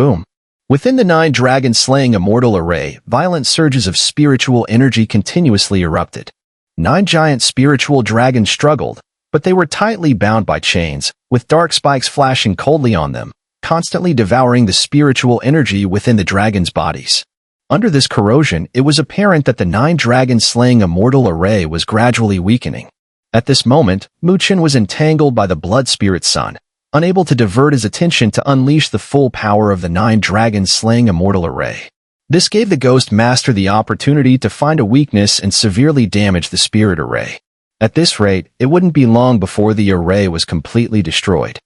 Boom. Within the 9 dragon-slaying immortal array, violent surges of spiritual energy continuously erupted. 9 giant spiritual dragons struggled, but they were tightly bound by chains, with dark spikes flashing coldly on them, constantly devouring the spiritual energy within the dragons' bodies. Under this corrosion, it was apparent that the 9 dragon-slaying immortal array was gradually weakening. At this moment, Chen was entangled by the blood spirit sun, unable to divert his attention to unleash the full power of the 9 dragon-slaying immortal array. This gave the Ghost Master the opportunity to find a weakness and severely damage the spirit array. At this rate, it wouldn't be long before the array was completely destroyed.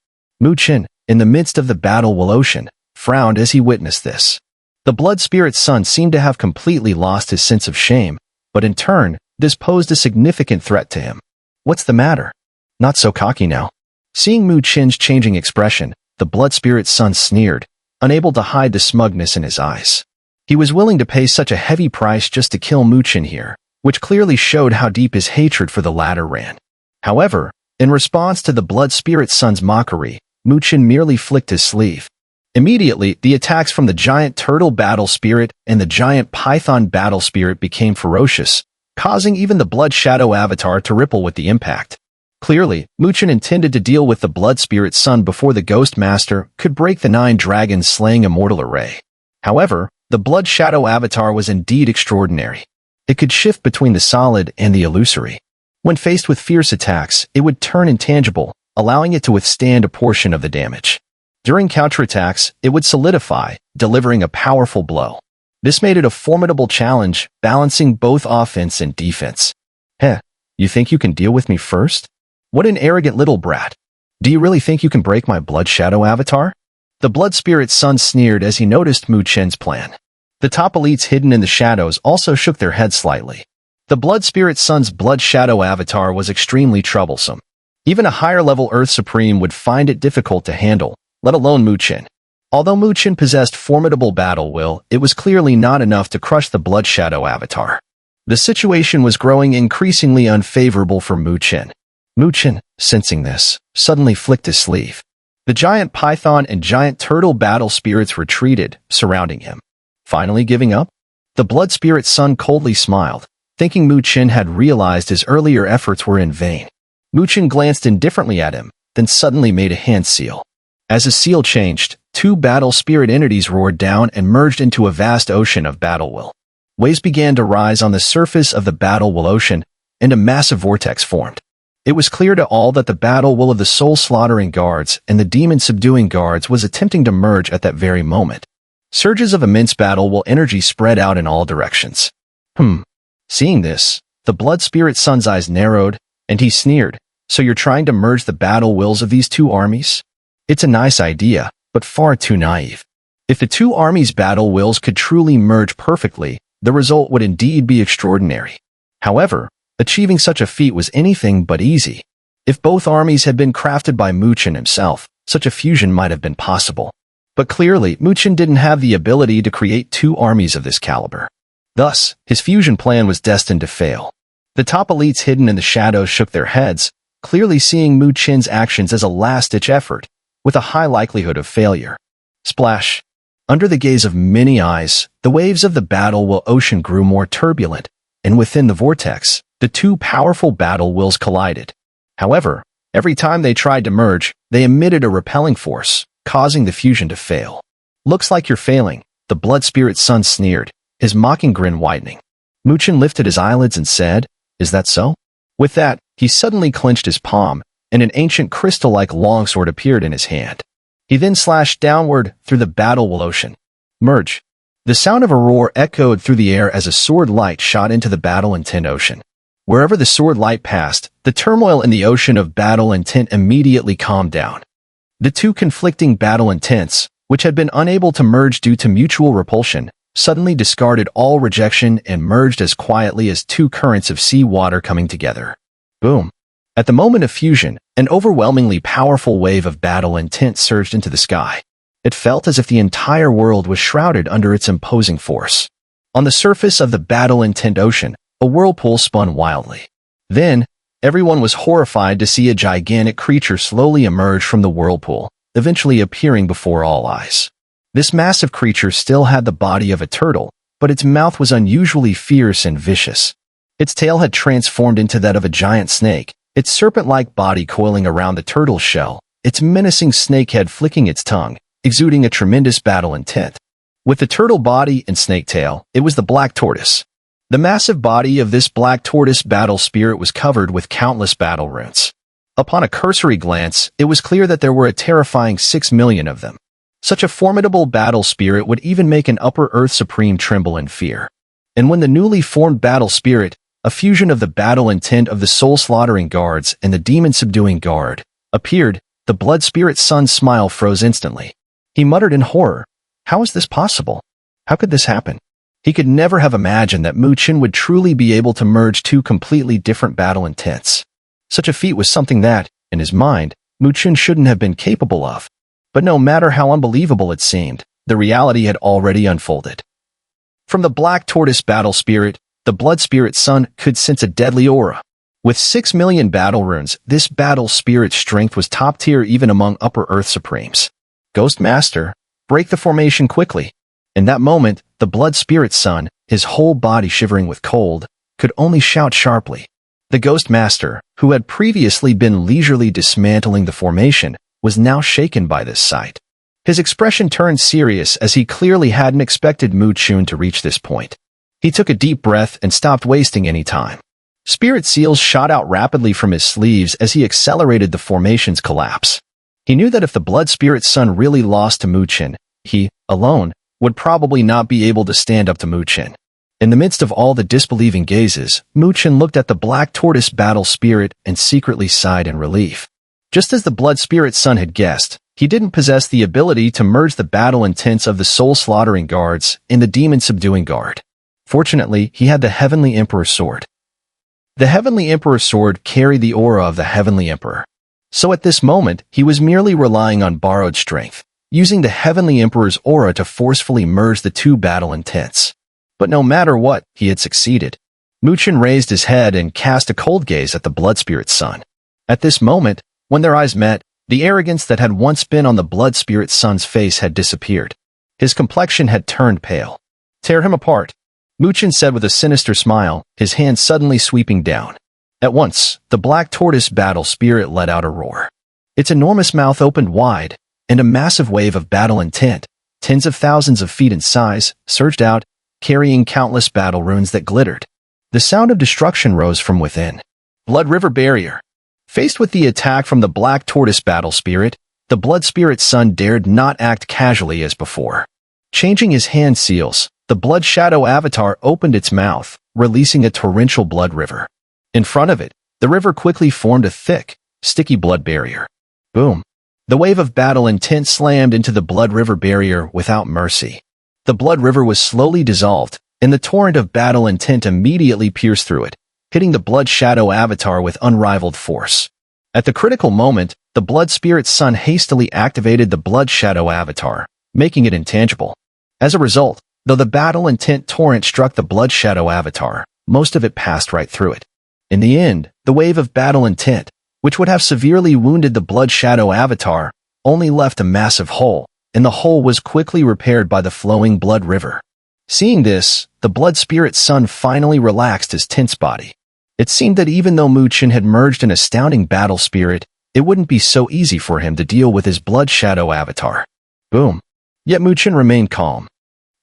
Chen, in the midst of the battle ocean, frowned as he witnessed this. The blood spirit sun seemed to have completely lost his sense of shame, but in turn, this posed a significant threat to him. What's the matter? Not so cocky now. Seeing Chen's changing expression, the blood spirit sun sneered, unable to hide the smugness in his eyes. He was willing to pay such a heavy price just to kill Chen here, which clearly showed how deep his hatred for the latter ran. However, in response to the blood spirit sun's mockery, Chen merely flicked his sleeve. Immediately, the attacks from the giant turtle battle spirit and the giant python battle spirit became ferocious, causing even the blood shadow avatar to ripple with the impact. Clearly, Chen intended to deal with the blood spirit sun before the Ghost Master could break the 9 dragon-slaying immortal array. However, the blood shadow avatar was indeed extraordinary. It could shift between the solid and the illusory. When faced with fierce attacks, it would turn intangible, allowing it to withstand a portion of the damage. During counterattacks, it would solidify, delivering a powerful blow. This made it a formidable challenge, balancing both offense and defense. Heh, you think you can deal with me first? What an arrogant little brat. Do you really think you can break my blood shadow avatar? The blood spirit sun sneered as he noticed Chen's plan. The top elites hidden in the shadows also shook their heads slightly. The blood spirit sun's blood shadow avatar was extremely troublesome. Even a higher-level Earth Supreme would find it difficult to handle, let alone Chen. Although Chen possessed formidable battle will, it was clearly not enough to crush the blood shadow avatar. The situation was growing increasingly unfavorable for Chen. Chen, sensing this, suddenly flicked his sleeve. The giant python and giant turtle battle spirits retreated, surrounding him. Finally giving up? The blood spirit sun coldly smiled, thinking Chen had realized his earlier efforts were in vain. Chen glanced indifferently at him, then suddenly made a hand seal. As his seal changed, 2 battle spirit entities roared down and merged into a vast ocean of battle will. Waves began to rise on the surface of the battle will ocean, and a massive vortex formed. It was clear to all that the battle will of the soul-slaughtering guards and the demon-subduing guards was attempting to merge at that very moment. Surges of immense battle will energy spread out in all directions. Seeing this, the blood spirit sun's eyes narrowed, and he sneered, "So you're trying to merge the battle wills of these 2 armies? It's a nice idea, but far too naive. If the 2 armies' battle wills could truly merge perfectly, the result would indeed be extraordinary. However, achieving such a feat was anything but easy. If both armies had been crafted by Chen himself, such a fusion might have been possible. But clearly, Chen didn't have the ability to create 2 armies of this caliber. Thus, his fusion plan was destined to fail. The top elites hidden in the shadows shook their heads, clearly seeing Chen's actions as a last-ditch effort, with a high likelihood of failure. Splash! Under the gaze of many eyes, the waves of the battle will ocean grew more turbulent, and within the vortex, the 2 powerful battle wills collided. However, every time they tried to merge, they emitted a repelling force, causing the fusion to fail. "Looks like you're failing," the blood spirit sun sneered, his mocking grin widening. Chen lifted his eyelids and said, "Is that so?" With that, he suddenly clenched his palm, and an ancient crystal-like longsword appeared in his hand. He then slashed downward through the battle will ocean. Merge. The sound of a roar echoed through the air as a sword light shot into the battle intent ocean. Wherever the sword light passed, the turmoil in the ocean of battle intent immediately calmed down. The 2 conflicting battle intents, which had been unable to merge due to mutual repulsion, suddenly discarded all rejection and merged as quietly as 2 currents of sea water coming together. Boom. At the moment of fusion, an overwhelmingly powerful wave of battle intent surged into the sky. It felt as if the entire world was shrouded under its imposing force. On the surface of the battle intent ocean, a whirlpool spun wildly. Then, everyone was horrified to see a gigantic creature slowly emerge from the whirlpool, eventually appearing before all eyes. This massive creature still had the body of a turtle, but its mouth was unusually fierce and vicious. Its tail had transformed into that of a giant snake, its serpent-like body coiling around the turtle's shell, its menacing snake head flicking its tongue, exuding a tremendous battle intent. With the turtle body and snake tail, it was the black tortoise. The massive body of this black tortoise battle spirit was covered with countless battle runes. Upon a cursory glance, it was clear that there were a terrifying 6 million of them. Such a formidable battle spirit would even make an Upper Earth Supreme tremble in fear. And when the newly formed battle spirit, a fusion of the battle intent of the soul-slaughtering guards and the demon-subduing guard, appeared, the blood spirit's son's smile froze instantly. He muttered in horror, "How is this possible? How could this happen?" He could never have imagined that Chen would truly be able to merge two completely different battle intents. Such a feat was something that, in his mind, Chen shouldn't have been capable of. But no matter how unbelievable it seemed, the reality had already unfolded. From the black tortoise battle spirit, the blood spirit's son could sense a deadly aura. With 6 million battle runes, this battle spirit's strength was top tier even among Upper Earth Supremes. Ghost Master, break the formation quickly. In that moment, the blood spirit's son, his whole body shivering with cold, could only shout sharply. The Ghost Master, who had previously been leisurely dismantling the formation, was now shaken by this sight. His expression turned serious as he clearly hadn't expected Chen to reach this point. He took a deep breath and stopped wasting any time. Spirit seals shot out rapidly from his sleeves as he accelerated the formation's collapse. He knew that if the blood spirit's son really lost to Chen, he, alone, would probably not be able to stand up to Chen. In the midst of all the disbelieving gazes, Chen looked at the black tortoise battle spirit and secretly sighed in relief. Just as the blood spirit's son had guessed, he didn't possess the ability to merge the battle intents of the soul-slaughtering guards and the demon-subduing guard. Fortunately, he had the Heavenly Emperor's sword. The Heavenly Emperor's sword carried the aura of the Heavenly Emperor. So at this moment, he was merely relying on borrowed strength, using the Heavenly Emperor's aura to forcefully merge the two battle intents. But no matter what, he had succeeded. Chen raised his head and cast a cold gaze at the blood spirit's son. At this moment, when their eyes met, the arrogance that had once been on the blood spirit's son's face had disappeared. His complexion had turned pale. "Tear him apart," Chen said with a sinister smile, his hand suddenly sweeping down. At once, the black tortoise battle spirit let out a roar. Its enormous mouth opened wide, and a massive wave of battle intent, tens of thousands of feet in size, surged out, carrying countless battle runes that glittered. The sound of destruction rose from within. Blood River Barrier. Faced with the attack from the black tortoise battle spirit, the blood spirit's son dared not act casually as before. Changing his hand seals, the blood shadow avatar opened its mouth, releasing a torrential blood river. In front of it, the river quickly formed a thick, sticky blood barrier. Boom. The wave of battle intent slammed into the blood river barrier without mercy. The blood river was slowly dissolved, and the torrent of battle intent immediately pierced through it, hitting the blood shadow avatar with unrivaled force. At the critical moment, the blood spirit's son hastily activated the blood shadow avatar, making it intangible. As a result, though the battle intent torrent struck the blood shadow avatar, most of it passed right through it. In the end, the wave of battle intent, which would have severely wounded the blood shadow avatar, only left a massive hole, and the hole was quickly repaired by the flowing blood river. Seeing this, the blood spirit's son finally relaxed his tense body. It seemed that even though Chen had merged an astounding battle spirit, it wouldn't be so easy for him to deal with his blood shadow avatar. Boom. Yet Chen remained calm.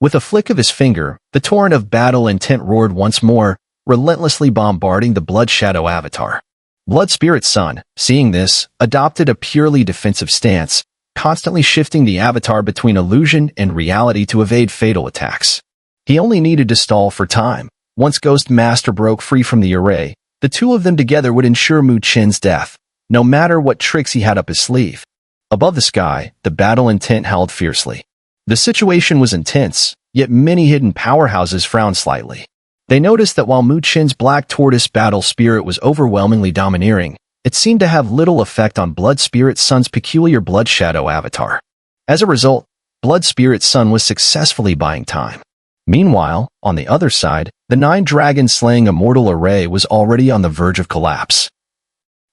With a flick of his finger, the torrent of battle intent roared once more, relentlessly bombarding the blood shadow avatar. Blood spirit's son, seeing this, adopted a purely defensive stance, constantly shifting the avatar between illusion and reality to evade fatal attacks. He only needed to stall for time. Once Ghost Master broke free from the array, the two of them together would ensure Chen's death, no matter what tricks he had up his sleeve. Above the sky, the battle intent howled fiercely. The situation was intense, yet many hidden powerhouses frowned slightly. They noticed that while Chen's black tortoise battle spirit was overwhelmingly domineering, it seemed to have little effect on Blood Spirit's son's peculiar blood shadow avatar. As a result, Blood Spirit's son was successfully buying time. Meanwhile, on the other side, the 9 dragon-slaying immortal array was already on the verge of collapse.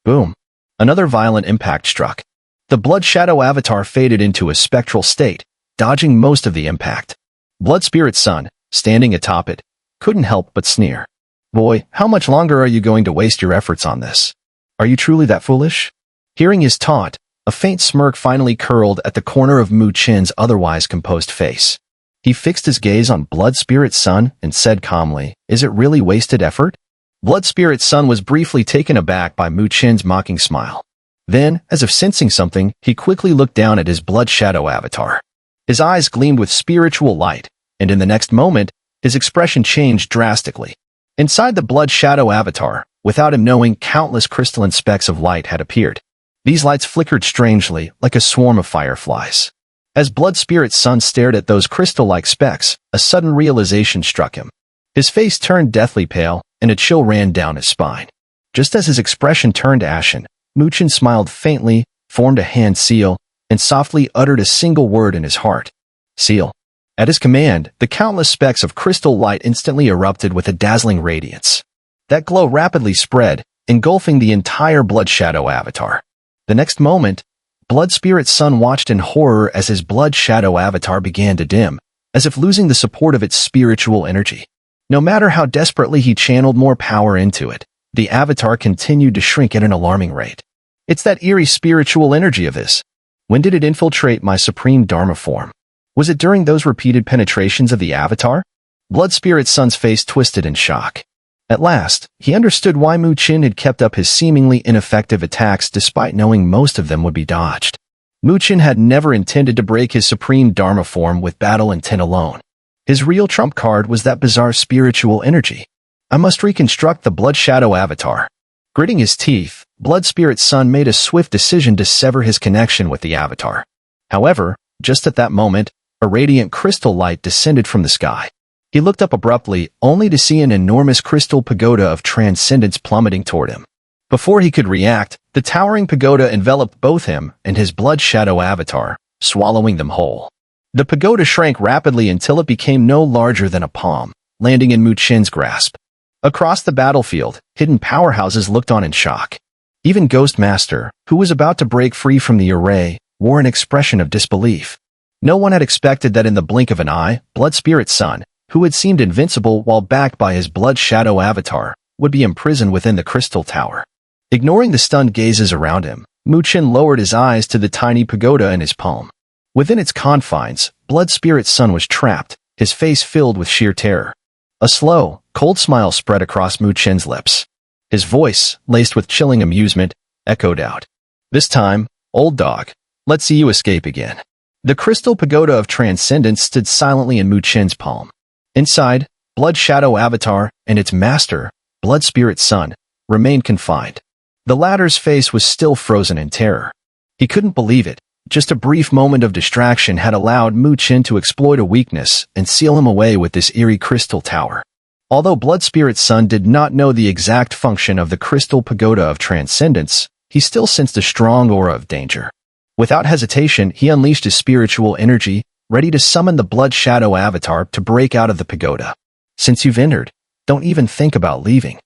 Boom. Another violent impact struck. The blood shadow avatar faded into a spectral state, dodging most of the impact. Blood Spirit Sun, standing atop it, couldn't help but sneer. "Boy, how much longer are you going to waste your efforts on this? Are you truly that foolish?" Hearing his taunt, a faint smirk finally curled at the corner of Mu Chen's otherwise composed face. He fixed his gaze on Blood Spirit Sun and said calmly, "Is it really wasted effort?" Blood Spirit Sun was briefly taken aback by Mu Chen's mocking smile. Then, as if sensing something, he quickly looked down at his Blood Shadow avatar. His eyes gleamed with spiritual light, and in the next moment, his expression changed drastically. Inside the Blood Shadow avatar, without him knowing, countless crystalline specks of light had appeared. These lights flickered strangely, like a swarm of fireflies. As Blood Spirit Sun stared at those crystal-like specks, a sudden realization struck him. His face turned deathly pale, and a chill ran down his spine. Just as his expression turned ashen, Mu Chen smiled faintly, formed a hand seal, and softly uttered a single word in his heart. "Seal." At his command, the countless specks of crystal light instantly erupted with a dazzling radiance. That glow rapidly spread, engulfing the entire Blood Shadow avatar. The next moment, Blood Spirit Sun watched in horror as his Blood Shadow avatar began to dim, as if losing the support of its spiritual energy. No matter how desperately he channeled more power into it, the avatar continued to shrink at an alarming rate. "It's that eerie spiritual energy of his. When did it infiltrate my supreme Dharma form? Was it during those repeated penetrations of the avatar?" Blood Spirit Sun's face twisted in shock. At last, he understood why Mu Chen had kept up his seemingly ineffective attacks despite knowing most of them would be dodged. Mu Chen had never intended to break his supreme Dharma form with battle intent alone. His real trump card was that bizarre spiritual energy. "I must reconstruct the Blood Shadow avatar." Gritting his teeth, Blood Spirit Sun made a swift decision to sever his connection with the avatar. However, just at that moment, a radiant crystal light descended from the sky. He looked up abruptly, only to see an enormous crystal pagoda of transcendence plummeting toward him. Before he could react, the towering pagoda enveloped both him and his Blood Shadow avatar, swallowing them whole. The pagoda shrank rapidly until it became no larger than a palm, landing in Mu Chen's grasp. Across the battlefield, hidden powerhouses looked on in shock. Even Ghost Master, who was about to break free from the array, wore an expression of disbelief. No one had expected that in the blink of an eye, Blood Spirit Sun, who had seemed invincible while backed by his Blood Shadow avatar, would be imprisoned within the crystal tower. Ignoring the stunned gazes around him, Mu Chen lowered his eyes to the tiny pagoda in his palm. Within its confines, Blood Spirit Sun was trapped, his face filled with sheer terror. A slow, cold smile spread across Mu Chen's lips. His voice, laced with chilling amusement, echoed out. "This time, old dog, let's see you escape again." The crystal pagoda of transcendence stood silently in Mu Chen's palm. Inside, Blood Shadow avatar and its master, Blood Spirit Sun, remained confined. The latter's face was still frozen in terror. He couldn't believe it. Just a brief moment of distraction had allowed Mu Chen to exploit a weakness and seal him away with this eerie crystal tower. Although Blood Spirit Sun did not know the exact function of the crystal pagoda of transcendence, he still sensed a strong aura of danger. Without hesitation, he unleashed his spiritual energy, ready to summon the Blood Shadow avatar to break out of the pagoda. "Since you've entered, don't even think about leaving."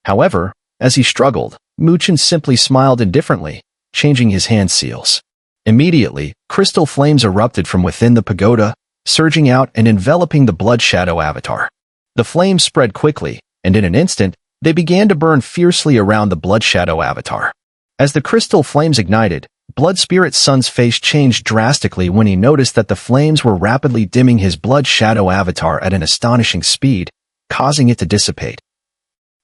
However, as he struggled, Mu Chen simply smiled indifferently, changing his hand seals. Immediately, crystal flames erupted from within the pagoda, surging out and enveloping the Blood Shadow avatar. The flames spread quickly, and in an instant, they began to burn fiercely around the Blood Shadow avatar. As the crystal flames ignited, Blood Spirit Sun's face changed drastically when he noticed that the flames were rapidly dimming his Blood Shadow avatar at an astonishing speed, causing it to dissipate.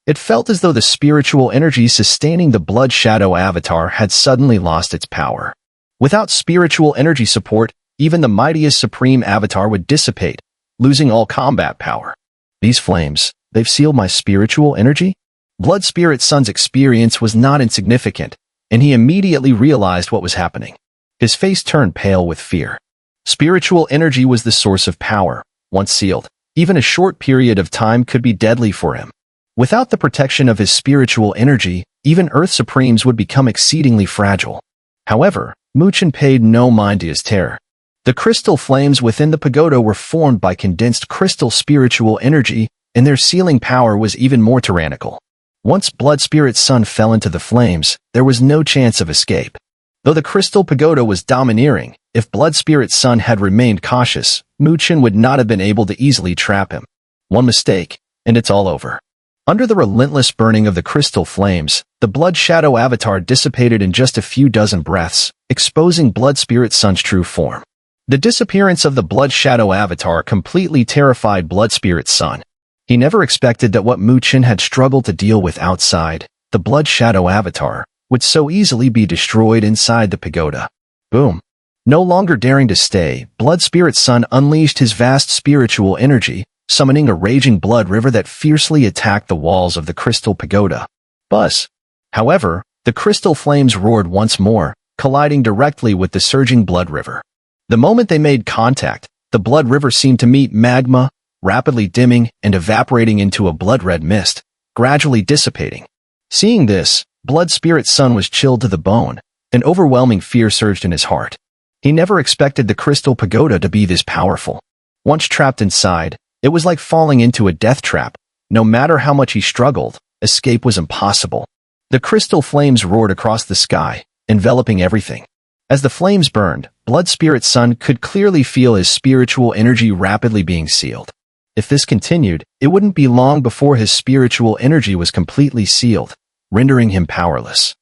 It felt as though the spiritual energy sustaining the Blood Shadow avatar had suddenly lost its power. Without spiritual energy support, even the mightiest supreme avatar would dissipate, losing all combat power. "These flames, they've sealed my spiritual energy?" Blood Spirit Sun's experience was not insignificant, and he immediately realized what was happening. His face turned pale with fear. Spiritual energy was the source of power. Once sealed, even a short period of time could be deadly for him. Without the protection of his spiritual energy, even Earth Supremes would become exceedingly fragile. However, Mu Chen paid no mind to his terror. The crystal flames within the pagoda were formed by condensed crystal spiritual energy, and their sealing power was even more tyrannical. Once Blood Spirit Sun fell into the flames, there was no chance of escape. Though the crystal pagoda was domineering, if Blood Spirit's son had remained cautious, Chen would not have been able to easily trap him. One mistake, and it's all over. Under the relentless burning of the crystal flames, the Blood Shadow avatar dissipated in just a few dozen breaths, exposing Blood Spirit's son's true form. The disappearance of the Blood Shadow avatar completely terrified Blood Spirit's son. He never expected that what Chen had struggled to deal with outside, the Blood Shadow avatar, would so easily be destroyed inside the pagoda. Boom. No longer daring to stay, Blood Spirit's son unleashed his vast spiritual energy, summoning a raging blood river that fiercely attacked the walls of the crystal pagoda. Buzz. However, the crystal flames roared once more, colliding directly with the surging blood river. The moment they made contact, the blood river seemed to meet magma, rapidly dimming and evaporating into a blood-red mist, gradually dissipating. Seeing this, Blood Spirit's son was chilled to the bone. An overwhelming fear surged in his heart. He never expected the crystal pagoda to be this powerful. Once trapped inside, it was like falling into a death trap. No matter how much he struggled, escape was impossible. The crystal flames roared across the sky, enveloping everything. As the flames burned, Blood Spirit's son could clearly feel his spiritual energy rapidly being sealed. If this continued, it wouldn't be long before his spiritual energy was completely sealed, rendering him powerless.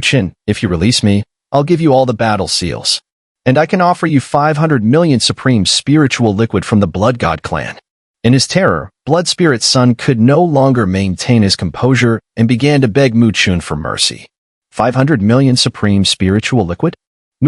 Chen, if you release me, I'll give you all the battle seals. And I can offer you 500 million supreme spiritual liquid from the Blood God clan. In his terror, Blood Spirit's son could no longer maintain his composure and began to beg Chen for mercy. 500 million supreme spiritual liquid?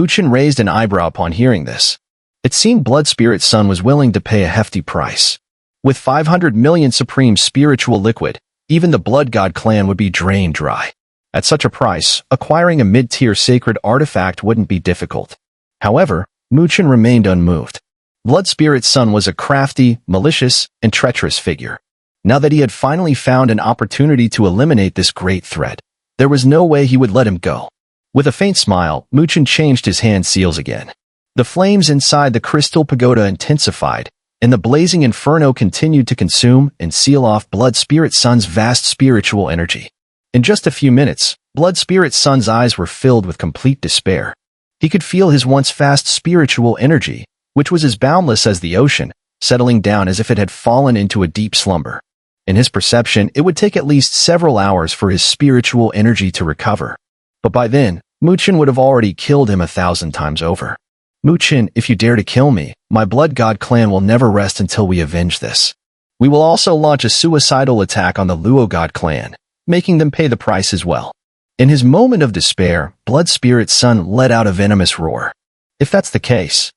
Chen raised an eyebrow upon hearing this. It seemed Blood Spirit's son was willing to pay a hefty price. With 500 million supreme spiritual liquid, even the Blood God clan would be drained dry. At such a price, acquiring a mid-tier sacred artifact wouldn't be difficult. However, Chen remained unmoved. Blood Spirit's son was a crafty, malicious, and treacherous figure. Now that he had finally found an opportunity to eliminate this great threat, there was no way he would let him go. With a faint smile, Chen changed his hand seals again. The flames inside the crystal pagoda intensified, and the blazing inferno continued to consume and seal off Blood Spirit's son's vast spiritual energy. In just a few minutes, Blood Spirit's son's eyes were filled with complete despair. He could feel his once fast spiritual energy, which was as boundless as the ocean, settling down as if it had fallen into a deep slumber. In his perception, it would take at least several hours for his spiritual energy to recover. But by then, Chen would have already killed him 1,000 times over. Chen, if you dare to kill me, my Blood God clan will never rest until we avenge this. We will also launch a suicidal attack on the Luo God clan, making them pay the price as well. In his moment of despair, Blood Spirit's son let out a venomous roar. If that's the case.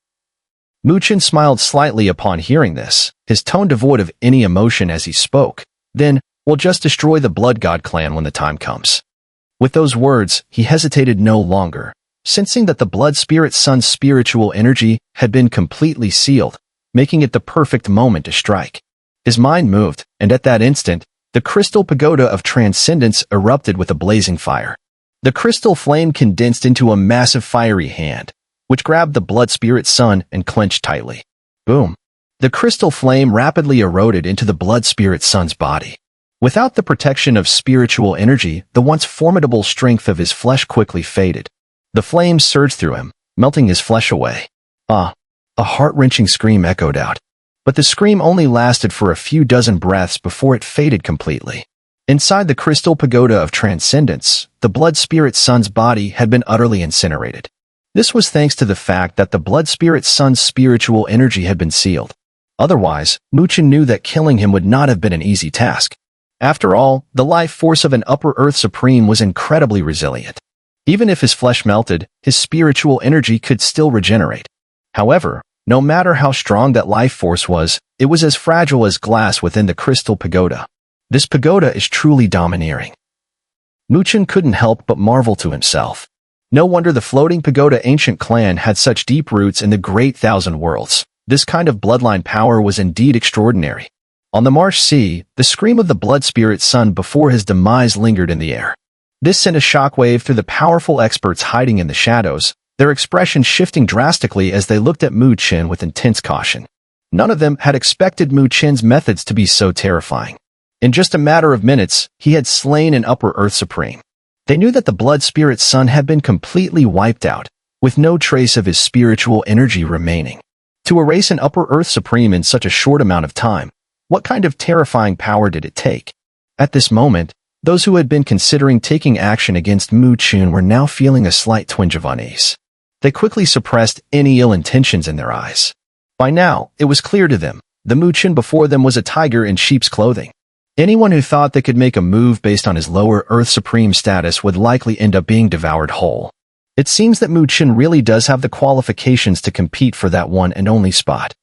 Chen smiled slightly upon hearing this, his tone devoid of any emotion as he spoke. Then, we'll just destroy the Blood God clan when the time comes. With those words, he hesitated no longer. Sensing that the Blood Spirit's son's spiritual energy had been completely sealed, making it the perfect moment to strike. His mind moved, and at that instant, the crystal pagoda of transcendence erupted with a blazing fire. The crystal flame condensed into a massive fiery hand, which grabbed the Blood Spirit's son and clenched tightly. Boom! The crystal flame rapidly eroded into the Blood Spirit's son's body. Without the protection of spiritual energy, the once formidable strength of his flesh quickly faded. The flames surged through him, melting his flesh away. A heart-wrenching scream echoed out. But the scream only lasted for a few dozen breaths before it faded completely. Inside the crystal pagoda of transcendence, the Blood Spirit's son's body had been utterly incinerated. This was thanks to the fact that the Blood Spirit's son's spiritual energy had been sealed. Otherwise, Chen knew that killing him would not have been an easy task. After all, the life force of an Upper Earth Supreme was incredibly resilient. Even if his flesh melted, his spiritual energy could still regenerate. However, no matter how strong that life force was, it was as fragile as glass within the crystal pagoda. This pagoda is truly domineering. Chen couldn't help but marvel to himself. No wonder the floating pagoda ancient clan had such deep roots in the great thousand worlds. This kind of bloodline power was indeed extraordinary. On the Marsh Sea, the scream of the Blood Spirit's son before his demise lingered in the air. This sent a shockwave through the powerful experts hiding in the shadows, their expressions shifting drastically as they looked at Chen with intense caution. None of them had expected Chen's methods to be so terrifying. In just a matter of minutes, he had slain an Upper Earth Supreme. They knew that the blood spirit son had been completely wiped out, with no trace of his spiritual energy remaining. To erase an Upper Earth Supreme in such a short amount of time, what kind of terrifying power did it take? At this moment, those who had been considering taking action against Chen were now feeling a slight twinge of unease. They quickly suppressed any ill intentions in their eyes. By now, it was clear to them, the Chen before them was a tiger in sheep's clothing. Anyone who thought they could make a move based on his lower Earth Supreme status would likely end up being devoured whole. It seems that Chen really does have the qualifications to compete for that one and only spot.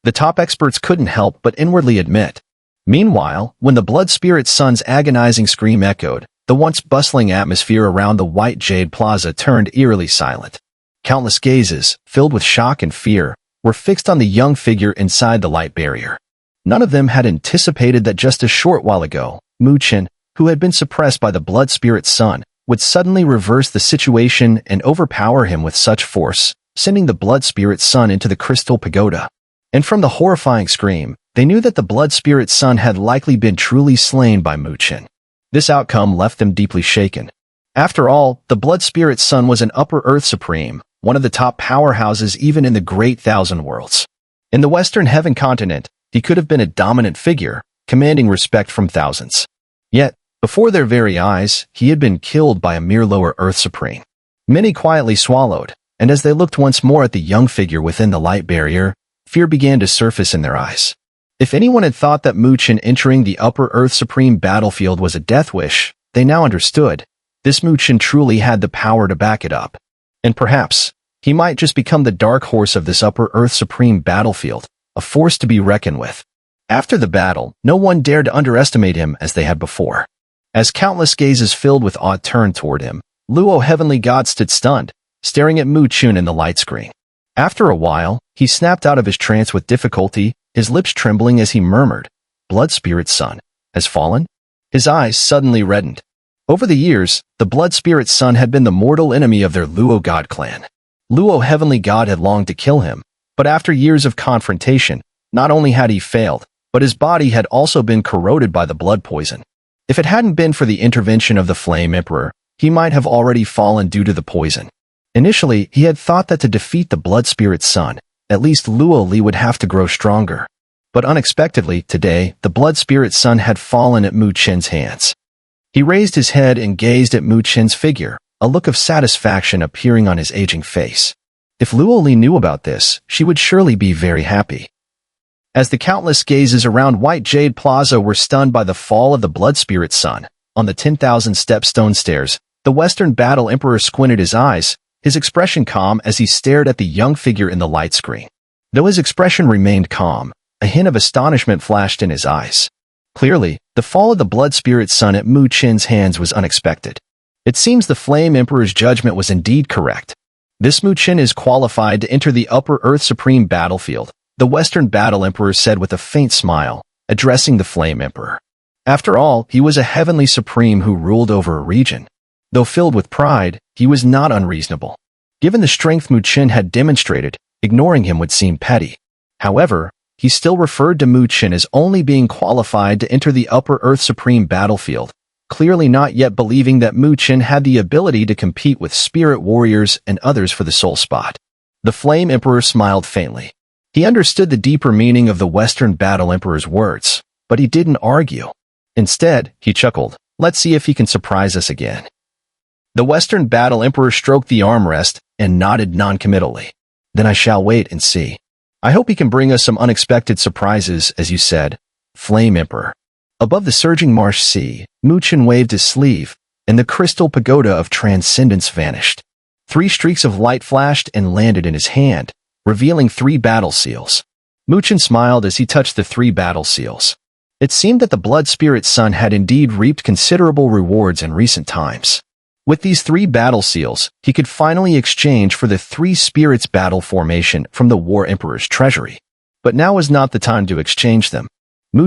The top experts couldn't help but inwardly admit. Meanwhile, when the blood spirit son's agonizing scream echoed, the once bustling atmosphere around the White Jade Plaza turned eerily silent. Countless gazes, filled with shock and fear, were fixed on the young figure inside the light barrier. None of them had anticipated that just a short while ago, Chen, who had been suppressed by the blood spirit son, would suddenly reverse the situation and overpower him with such force, sending the blood spirit son into the crystal pagoda. And from the horrifying scream, they knew that the blood spirit son had likely been truly slain by Chen. This outcome left them deeply shaken. After all, the blood spirit son was an Upper Earth Supreme, one of the top powerhouses even in the Great Thousand Worlds. In the Western Heaven continent, he could have been a dominant figure, commanding respect from thousands. Yet, before their very eyes, he had been killed by a mere lower Earth Supreme. Many quietly swallowed, and as they looked once more at the young figure within the light barrier, fear began to surface in their eyes. If anyone had thought that Chen entering the Upper Earth Supreme battlefield was a death wish, they now understood. This Chen truly had the power to back it up. And perhaps, he might just become the dark horse of this Upper Earth Supreme battlefield, a force to be reckoned with. After the battle, no one dared to underestimate him as they had before. As countless gazes filled with awe turned toward him, Luo Heavenly God stood stunned, staring at Chen in the light screen. After a while, he snapped out of his trance with difficulty, his lips trembling as he murmured, "Blood Spirit Son has fallen?" His eyes suddenly reddened. Over the years, the Blood Spirit Son had been the mortal enemy of their Luo God clan. Luo Heavenly God had longed to kill him, but after years of confrontation, not only had he failed, but his body had also been corroded by the blood poison. If it hadn't been for the intervention of the Flame Emperor, he might have already fallen due to the poison. Initially, he had thought that to defeat the Blood Spirit Son, at least Luo Li would have to grow stronger. But unexpectedly, today, the Blood Spirit Son had fallen at Chen's hands. He raised his head and gazed at Chen's figure, a look of satisfaction appearing on his aging face. If Luo Li knew about this, she would surely be very happy. As the countless gazes around White Jade Plaza were stunned by the fall of the Blood Spirit Son, on the 10,000-step stone stairs, the Western Battle Emperor squinted his eyes, his expression calm as he stared at the young figure in the light screen. Though his expression remained calm, a hint of astonishment flashed in his eyes. Clearly, the fall of the Blood Spirit Son at Chen's hands was unexpected. It seems the Flame Emperor's judgment was indeed correct. This Chen is qualified to enter the Upper Earth Supreme battlefield, the Western Battle Emperor said with a faint smile, addressing the Flame Emperor. After all, he was a heavenly supreme who ruled over a region. Though filled with pride, he was not unreasonable. Given the strength Chen had demonstrated, ignoring him would seem petty. However, he still referred to Chen as only being qualified to enter the Upper Earth Supreme battlefield, clearly not yet believing that Chen had the ability to compete with spirit warriors and others for the soul spot. The Flame Emperor smiled faintly. He understood the deeper meaning of the Western Battle Emperor's words, but he didn't argue. Instead, he chuckled, "Let's see if he can surprise us again." The Western Battle Emperor stroked the armrest and nodded noncommittally. "Then I shall wait and see. I hope he can bring us some unexpected surprises, as you said, Flame Emperor." Above the surging marsh sea, Chen waved his sleeve, and the crystal pagoda of transcendence vanished. 3 streaks of light flashed and landed in his hand, revealing 3 battle seals. Chen smiled as he touched the 3 battle seals. It seemed that the Blood Spirit Son had indeed reaped considerable rewards in recent times. With these 3 battle seals, he could finally exchange for the 3 Spirits battle formation from the War Emperor's treasury. But now was not the time to exchange them.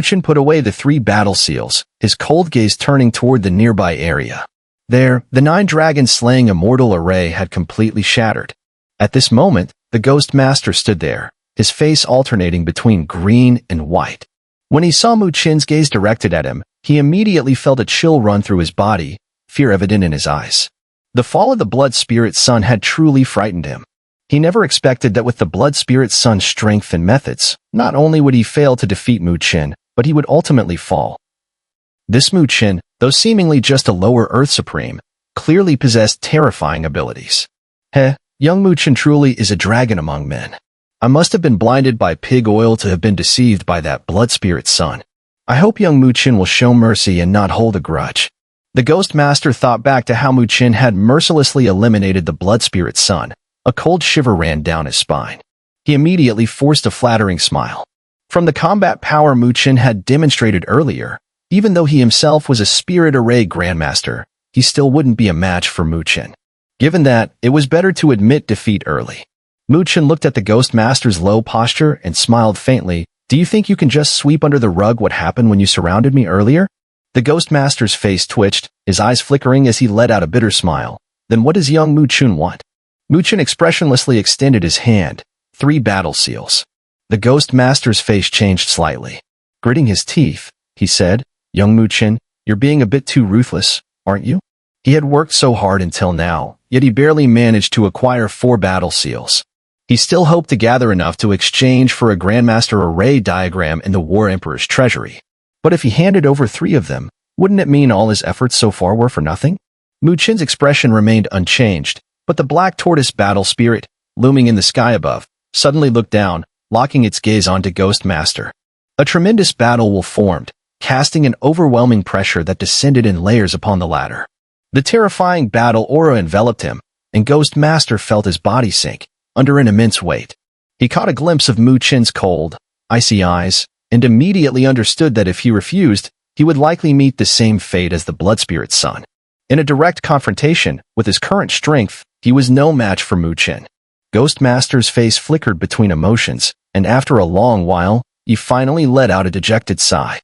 Chen put away the 3 battle seals, his cold gaze turning toward the nearby area. There, the 9 dragons slaying a mortal array had completely shattered. At this moment, the Ghost Master stood there, his face alternating between green and white. When he saw Chen's gaze directed at him, he immediately felt a chill run through his body, fear evident in his eyes. The fall of the Blood Spirit Sun had truly frightened him. He never expected that with the Blood Spirit Sun's strength and methods, not only would he fail to defeat Mu Chen, but he would ultimately fall. This Mu Chen, though seemingly just a lower Earth Supreme, clearly possessed terrifying abilities. Young Mu Chen truly is a dragon among men. I must have been blinded by pig oil to have been deceived by that Blood Spirit Sun. I hope young Mu Chen will show mercy and not hold a grudge. The Ghost Master thought back to how Mu Chen had mercilessly eliminated the Blood Spirit Sun. A cold shiver ran down his spine. He immediately forced a flattering smile. From the combat power Mu Chen had demonstrated earlier, even though he himself was a Spirit Array Grandmaster, he still wouldn't be a match for Mu Chen. Given that, it was better to admit defeat early. Mu Chen looked at the Ghost Master's low posture and smiled faintly. Do you think you can just sweep under the rug what happened when you surrounded me earlier? The Ghost Master's face twitched, his eyes flickering as he let out a bitter smile. Then what does young Mu Chen want? Mu Chen expressionlessly extended his hand. 3 battle seals. The Ghost Master's face changed slightly. Gritting his teeth, he said, Young Mu Chen, you're being a bit too ruthless, aren't you? He had worked so hard until now, yet he barely managed to acquire 4 battle seals. He still hoped to gather enough to exchange for a Grandmaster Array diagram in the War Emperor's treasury. But if he handed over 3 of them, wouldn't it mean all his efforts so far were for nothing? Mu Chen's expression remained unchanged, but the Black Tortoise battle spirit, looming in the sky above, suddenly looked down, locking its gaze onto Ghost Master. A tremendous battle wolf formed, casting an overwhelming pressure that descended in layers upon the latter. The terrifying battle aura enveloped him, and Ghost Master felt his body sink under an immense weight. He caught a glimpse of Mu Chen's cold, icy eyes, and immediately understood that if he refused, he would likely meet the same fate as the Blood Spirit Sun. In a direct confrontation, with his current strength, he was no match for Mu Chen. Ghost Master's face flickered between emotions, and after a long while, he finally let out a dejected sigh.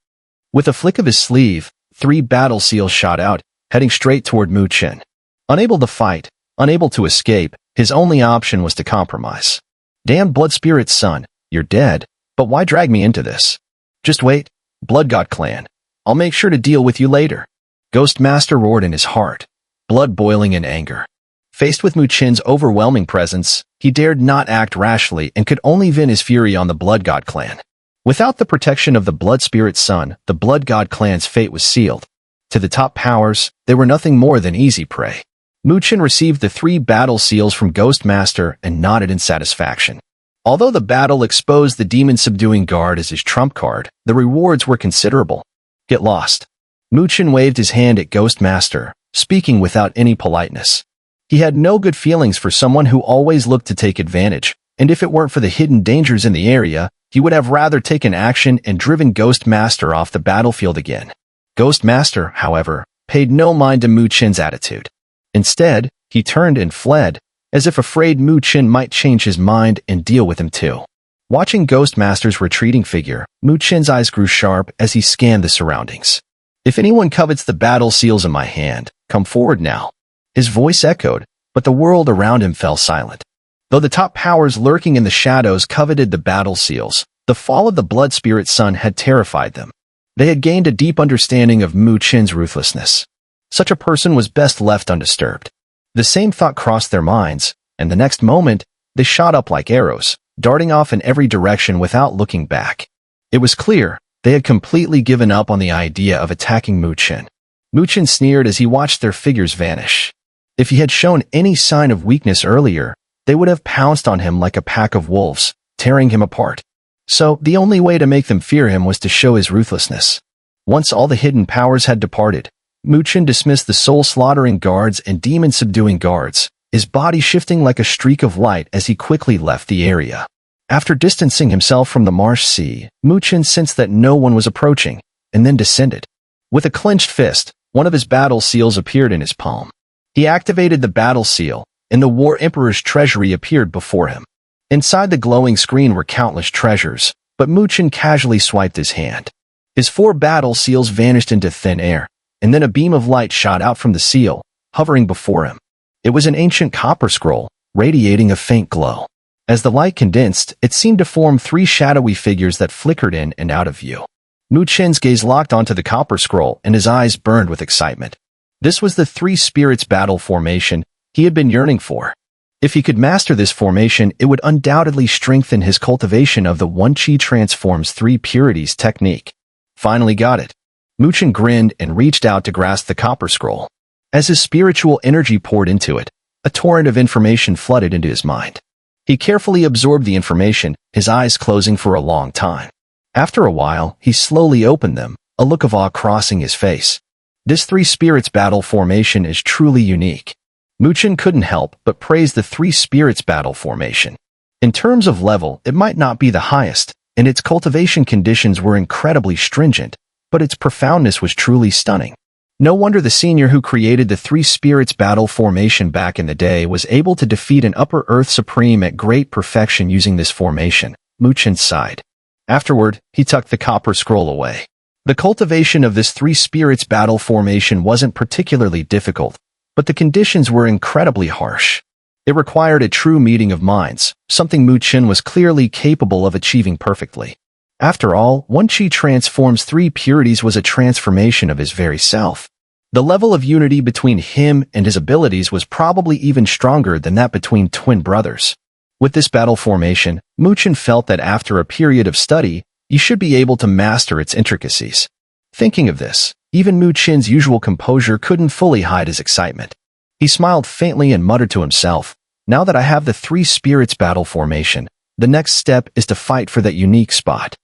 With a flick of his sleeve, 3 battle seals shot out, heading straight toward Mu Chen. Unable to fight, unable to escape, his only option was to compromise. Damn Blood Spirit Sun, you're dead, but why drag me into this? Just wait, Blood God Clan. I'll make sure to deal with you later. Ghost Master roared in his heart, blood boiling in anger. Faced with Mu Chen's overwhelming presence, he dared not act rashly and could only vent his fury on the Blood God Clan. Without the protection of the Blood Spirit Sun, the Blood God Clan's fate was sealed. To the top powers, they were nothing more than easy prey. Mu Chen received the 3 battle seals from Ghost Master and nodded in satisfaction. Although the battle exposed the demon-subduing guard as his trump card, the rewards were considerable. Get lost. Mu Chen waved his hand at Ghost Master, speaking without any politeness. He had no good feelings for someone who always looked to take advantage, and if it weren't for the hidden dangers in the area, he would have rather taken action and driven Ghost Master off the battlefield again. Ghost Master, however, paid no mind to Mu Chen's attitude. Instead, he turned and fled, as if afraid Mu Chen might change his mind and deal with him too. Watching Ghost Master's retreating figure, Mu Chen's eyes grew sharp as he scanned the surroundings. If anyone covets the battle seals in my hand, come forward now. His voice echoed, but the world around him fell silent. Though the top powers lurking in the shadows coveted the battle seals, the fall of the Blood Spirit Sun had terrified them. They had gained a deep understanding of Mu Chen's ruthlessness. Such a person was best left undisturbed. The same thought crossed their minds, and the next moment, they shot up like arrows, darting off in every direction without looking back. It was clear, they had completely given up on the idea of attacking Mu Chen. Mu Chen sneered as he watched their figures vanish. If he had shown any sign of weakness earlier, they would have pounced on him like a pack of wolves, tearing him apart. So, the only way to make them fear him was to show his ruthlessness. Once all the hidden powers had departed, Mu Chen dismissed the soul-slaughtering guards and demon-subduing guards, his body shifting like a streak of light as he quickly left the area. After distancing himself from the marsh sea, Mu Chen sensed that no one was approaching, and then descended. With a clenched fist, one of his battle seals appeared in his palm. He activated the battle seal, and the War Emperor's treasury appeared before him. Inside the glowing screen were countless treasures, but Mu Chen casually swiped his hand. His 4 battle seals vanished into thin air, and then a beam of light shot out from the seal, hovering before him. It was an ancient copper scroll, radiating a faint glow. As the light condensed, it seemed to form 3 shadowy figures that flickered in and out of view. Mu Chen's gaze locked onto the copper scroll, and his eyes burned with excitement. This was the three spirits battle formation he had been yearning for. If he could master this formation, it would undoubtedly strengthen his cultivation of the one chi transforms three purities technique. Finally got it. Mu Chen grinned and reached out to grasp the copper scroll. As his spiritual energy poured into it, a torrent of information flooded into his mind. He carefully absorbed the information, his eyes closing for a long time. After a while, he slowly opened them, a look of awe crossing his face. This three spirits battle formation is truly unique. Mu Chen couldn't help but praise the three spirits battle formation. In terms of level, it might not be the highest, and its cultivation conditions were incredibly stringent, but its profoundness was truly stunning. No wonder the senior who created the three spirits battle formation back in the day was able to defeat an upper earth supreme at great perfection using this formation. Mu Chen sighed. Afterward, he tucked the copper scroll away. The cultivation of this three spirits battle formation wasn't particularly difficult, but the conditions were incredibly harsh. It required a true meeting of minds, something Mu Chen was clearly capable of achieving perfectly. After all, one chi transforms three purities was a transformation of his very self. The level of unity between him and his abilities was probably even stronger than that between twin brothers. With this battle formation, Mu Chen felt that after a period of study, he should be able to master its intricacies. Thinking of this, even Mu Chen's usual composure couldn't fully hide his excitement. He smiled faintly and muttered to himself, "Now that I have the three spirits battle formation, the next step is to fight for that unique spot."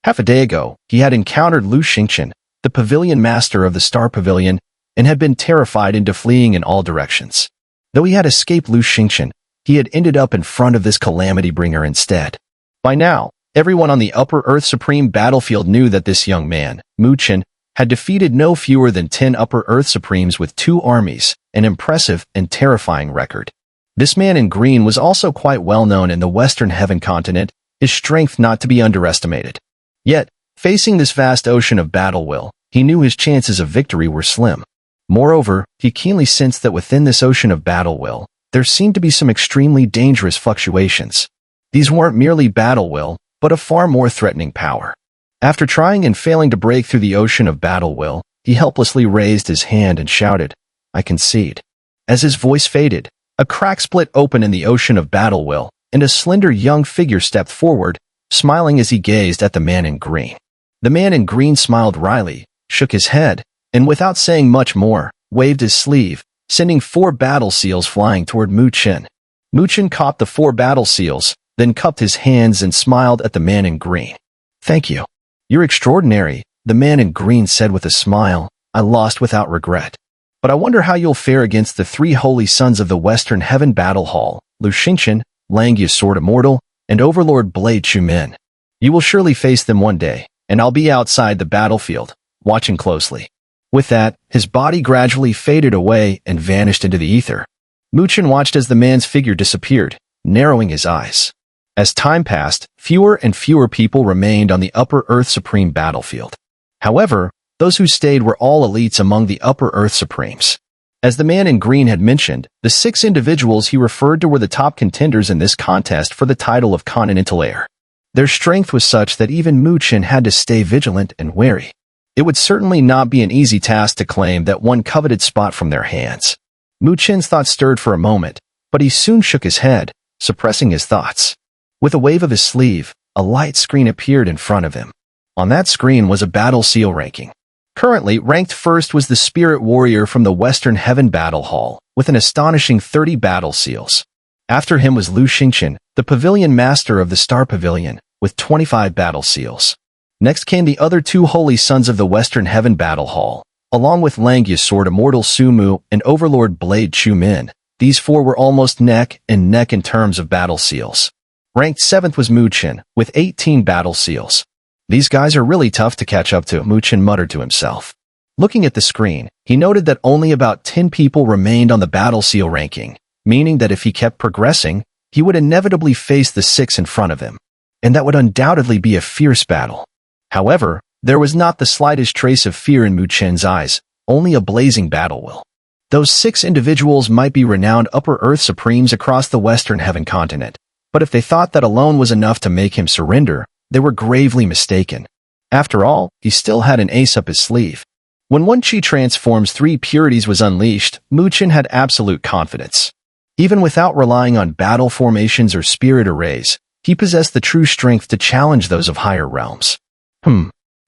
Half a day ago, he had encountered Lu Xingchen, the pavilion master of the Star Pavilion, and had been terrified into fleeing in all directions. Though he had escaped Lu Xingchen, he had ended up in front of this calamity bringer instead. By now, everyone on the Upper Earth Supreme battlefield knew that this young man, Mu Chen, had defeated no fewer than 10 Upper Earth Supremes with 2 armies, an impressive and terrifying record. This man in green was also quite well known in the Western Heaven continent, his strength not to be underestimated. Yet, facing this vast ocean of battle will, he knew his chances of victory were slim. Moreover, he keenly sensed that within this ocean of battle will, there seemed to be some extremely dangerous fluctuations. These weren't merely battle will, but a far more threatening power. After trying and failing to break through the ocean of battle will, he helplessly raised his hand and shouted, "I concede." As his voice faded, a crack split open in the ocean of battle will, and a slender young figure stepped forward, smiling as he gazed at the man in green. The man in green smiled wryly, shook his head, and without saying much more, waved his sleeve, sending 4 battle seals flying toward Mu Chen. Mu Chen caught the 4 battle seals, then cupped his hands and smiled at the man in green. "Thank you. You're extraordinary," the man in green said with a smile. "I lost without regret. But I wonder how you'll fare against the 3 holy sons of the Western Heaven Battle Hall, Lu Xingchen, Langya Sword Immortal, and Overlord Blade Chumin. You will surely face them one day, and I'll be outside the battlefield, watching closely." With that, his body gradually faded away and vanished into the ether. Mu Chen watched as the man's figure disappeared, narrowing his eyes. As time passed, fewer and fewer people remained on the Upper Earth Supreme battlefield. However, those who stayed were all elites among the Upper Earth Supremes. As the man in green had mentioned, the 6 individuals he referred to were the top contenders in this contest for the title of Continental Heir. Their strength was such that even Mu Chen had to stay vigilant and wary. It would certainly not be an easy task to claim that one coveted spot from their hands. Mu Chen's thoughts stirred for a moment, but he soon shook his head, suppressing his thoughts. With a wave of his sleeve, a light screen appeared in front of him. On that screen was a battle seal ranking. Currently, ranked first was the Spirit Warrior from the Western Heaven Battle Hall, with an astonishing 30 battle seals. After him was Lu Xingchen, the Pavilion Master of the Star Pavilion, with 25 battle seals. Next came the other 2 holy sons of the Western Heaven Battle Hall, along with Langya Sword Immortal Sumu and Overlord Blade Chumin. These 4 were almost neck and neck in terms of battle seals. Ranked 7th was Mu Chen, with 18 battle seals. "These guys are really tough to catch up to," Mu Chen muttered to himself. Looking at the screen, he noted that only about 10 people remained on the battle seal ranking, meaning that if he kept progressing, he would inevitably face the 6 in front of him. And that would undoubtedly be a fierce battle. However, there was not the slightest trace of fear in Mu Chen's eyes, only a blazing battle will. Those 6 individuals might be renowned Upper Earth Supremes across the Western Heaven continent, but if they thought that alone was enough to make him surrender, they were gravely mistaken. After all, he still had an ace up his sleeve. When one Qi transforms 3 purities was unleashed, Mu Chen had absolute confidence. Even without relying on battle formations or spirit arrays, he possessed the true strength to challenge those of higher realms.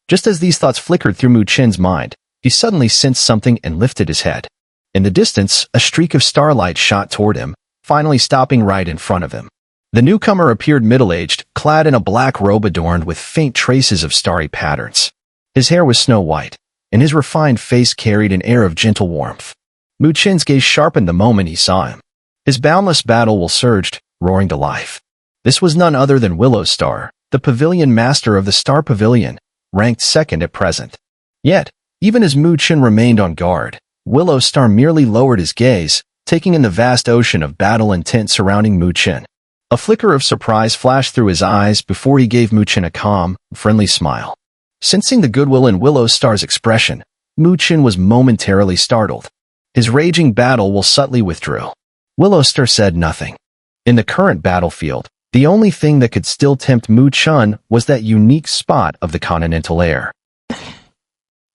Just as these thoughts flickered through Mu Chen's mind, he suddenly sensed something and lifted his head. In the distance, a streak of starlight shot toward him, finally stopping right in front of him. The newcomer appeared middle-aged, clad in a black robe adorned with faint traces of starry patterns. His hair was snow-white, and his refined face carried an air of gentle warmth. Mu Chen's gaze sharpened the moment he saw him. His boundless battle will surged, roaring to life. This was none other than Willowstar, the pavilion master of the Star Pavilion, ranked second at present. Yet, even as Mu Chen remained on guard, Willowstar merely lowered his gaze, taking in the vast ocean of battle intent surrounding Mu Chen. A flicker of surprise flashed through his eyes before he gave Mu Chen a calm, friendly smile. Sensing the goodwill in Willowstar's expression, Mu Chen was momentarily startled. His raging battle will subtly withdrew. Willowstar said nothing. In the current battlefield, the only thing that could still tempt Mu Chen was that unique spot of the continental air.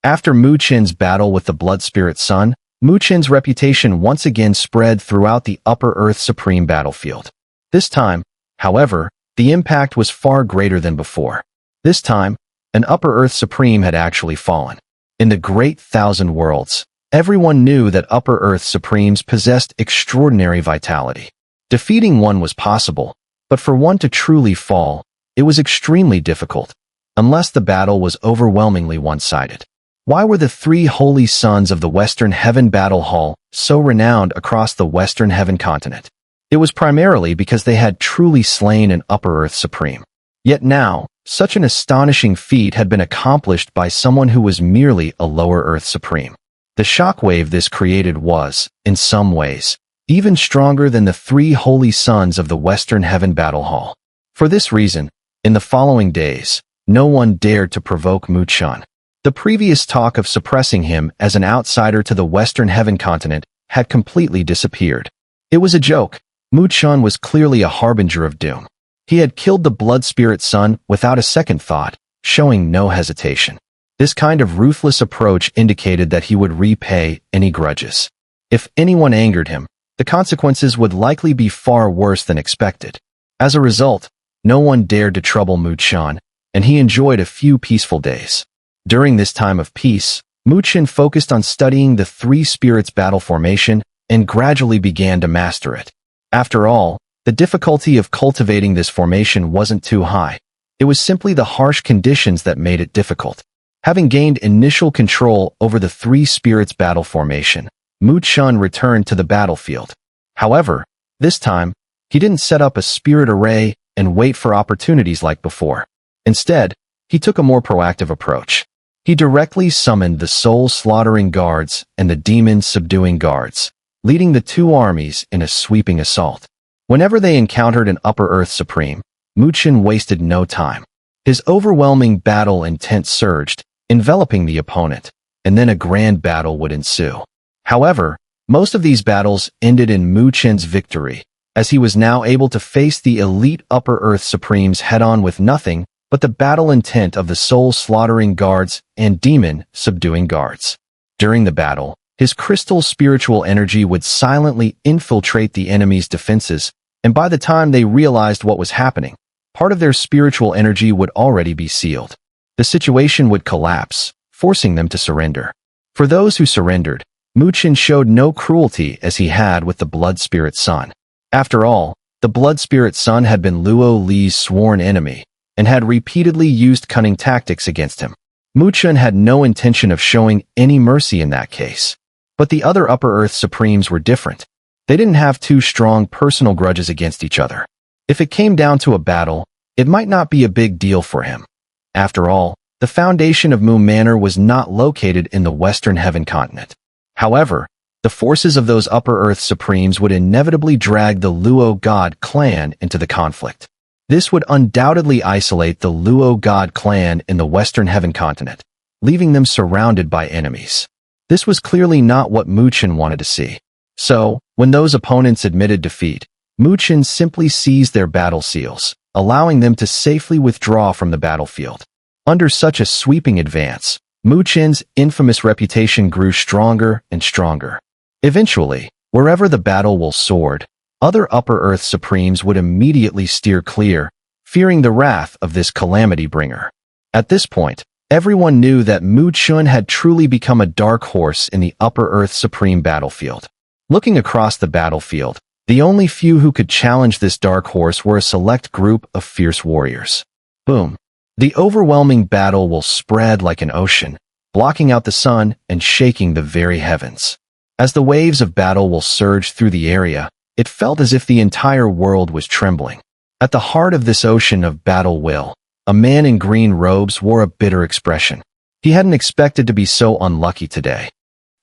After Mu Chen's battle with the Blood Spirit Sun, Mu Chen's reputation once again spread throughout the Upper Earth Supreme battlefield. This time, however, the impact was far greater than before. This time, an Upper Earth Supreme had actually fallen. In the Great Thousand Worlds, everyone knew that Upper Earth Supremes possessed extraordinary vitality. Defeating one was possible, but for one to truly fall, it was extremely difficult, unless the battle was overwhelmingly one-sided. Why were the 3 holy sons of the Western Heaven Battle Hall so renowned across the Western Heaven continent? It was primarily because they had truly slain an Upper Earth Supreme. Yet now, such an astonishing feat had been accomplished by someone who was merely a Lower Earth Supreme. The shockwave this created was, in some ways, even stronger than the 3 holy sons of the Western Heaven Battle Hall. For this reason, in the following days, no one dared to provoke Mu Chen. The previous talk of suppressing him as an outsider to the Western Heaven continent had completely disappeared. It was a joke. Mu Chen was clearly a harbinger of doom. He had killed the Blood Spirit Sun without a second thought, showing no hesitation. This kind of ruthless approach indicated that he would repay any grudges. If anyone angered him, the consequences would likely be far worse than expected. As a result, no one dared to trouble Mu Chen, and he enjoyed a few peaceful days. During this time of peace, Mu Chen focused on studying the 3 spirits battle formation and gradually began to master it. After all, the difficulty of cultivating this formation wasn't too high. It was simply the harsh conditions that made it difficult. Having gained initial control over the 3 spirits battle formation, Mu Chen returned to the battlefield. However, this time, he didn't set up a spirit array and wait for opportunities like before. Instead, he took a more proactive approach. He directly summoned the soul-slaughtering guards and the demon-subduing guards, leading the 2 armies in a sweeping assault. Whenever they encountered an Upper Earth Supreme, Mu Chen wasted no time. His overwhelming battle intent surged, enveloping the opponent, and then a grand battle would ensue. However, most of these battles ended in Mu Chen's victory, as he was now able to face the elite Upper Earth Supremes head-on with nothing but the battle intent of the soul-slaughtering guards and demon-subduing guards. During the battle, his crystal spiritual energy would silently infiltrate the enemy's defenses, and by the time they realized what was happening, part of their spiritual energy would already be sealed. The situation would collapse, forcing them to surrender. For those who surrendered, Mu Chen showed no cruelty as he had with the Blood Spirit Sun. After all, the Blood Spirit Sun had been Luo Li's sworn enemy, and had repeatedly used cunning tactics against him. Mu Chen had no intention of showing any mercy in that case. But the other Upper Earth Supremes were different. They didn't have too strong personal grudges against each other. If it came down to a battle, it might not be a big deal for him. After all, the foundation of Mu Manor was not located in the Western Heaven continent. However, the forces of those Upper Earth Supremes would inevitably drag the Luo God clan into the conflict. This would undoubtedly isolate the Luo God clan in the Western Heaven continent, leaving them surrounded by enemies. This was clearly not what Mu Chen wanted to see. So, when those opponents admitted defeat, Mu Chen simply seized their battle seals, allowing them to safely withdraw from the battlefield. Under such a sweeping advance, Mu Chen's infamous reputation grew stronger and stronger. Eventually, wherever the battle will soared, other Upper Earth Supremes would immediately steer clear, fearing the wrath of this calamity bringer. At this point, everyone knew that Mu Chen had truly become a dark horse in the Upper Earth Supreme battlefield. Looking across the battlefield, the only few who could challenge this dark horse were a select group of fierce warriors. Boom. The overwhelming battle will spread like an ocean, blocking out the sun and shaking the very heavens. As the waves of battle will surged through the area, it felt as if the entire world was trembling. At the heart of this ocean of battle will, a man in green robes wore a bitter expression. He hadn't expected to be so unlucky today.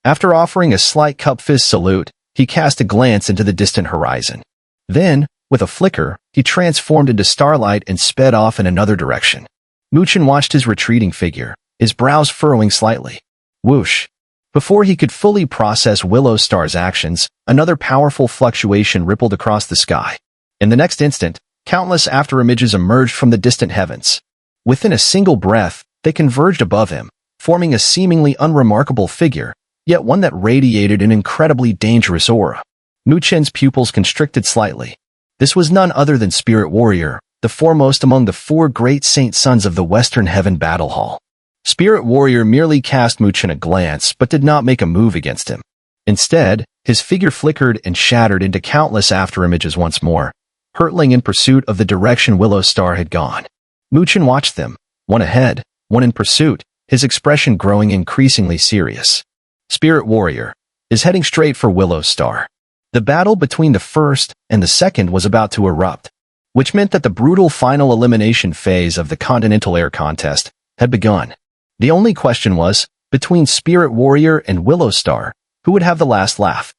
After offering a slight cup-fist salute, he cast a glance into the distant horizon. Then, with a flicker, he transformed into starlight and sped off in another direction. Mu Chen watched his retreating figure, his brows furrowing slightly. Whoosh! Before he could fully process Willow Star's actions, another powerful fluctuation rippled across the sky. In the next instant, countless afterimages emerged from the distant heavens. Within a single breath, they converged above him, forming a seemingly unremarkable figure, yet one that radiated an incredibly dangerous aura. Mu Chen's pupils constricted slightly. This was none other than Spirit Warrior, the foremost among the 4 great saint sons of the Western Heaven Battle Hall. Spirit Warrior merely cast Mu Chen a glance, but did not make a move against him. Instead, his figure flickered and shattered into countless afterimages once more, hurtling in pursuit of the direction Willow Star had gone. Mu Chen watched them, one ahead, one in pursuit, his expression growing increasingly serious. Spirit Warrior is heading straight for Willow Star. The battle between the first and the second was about to erupt, which meant that the brutal final elimination phase of the Continental Air Contest had begun. The only question was, between Spirit Warrior and Willow Star, who would have the last laugh?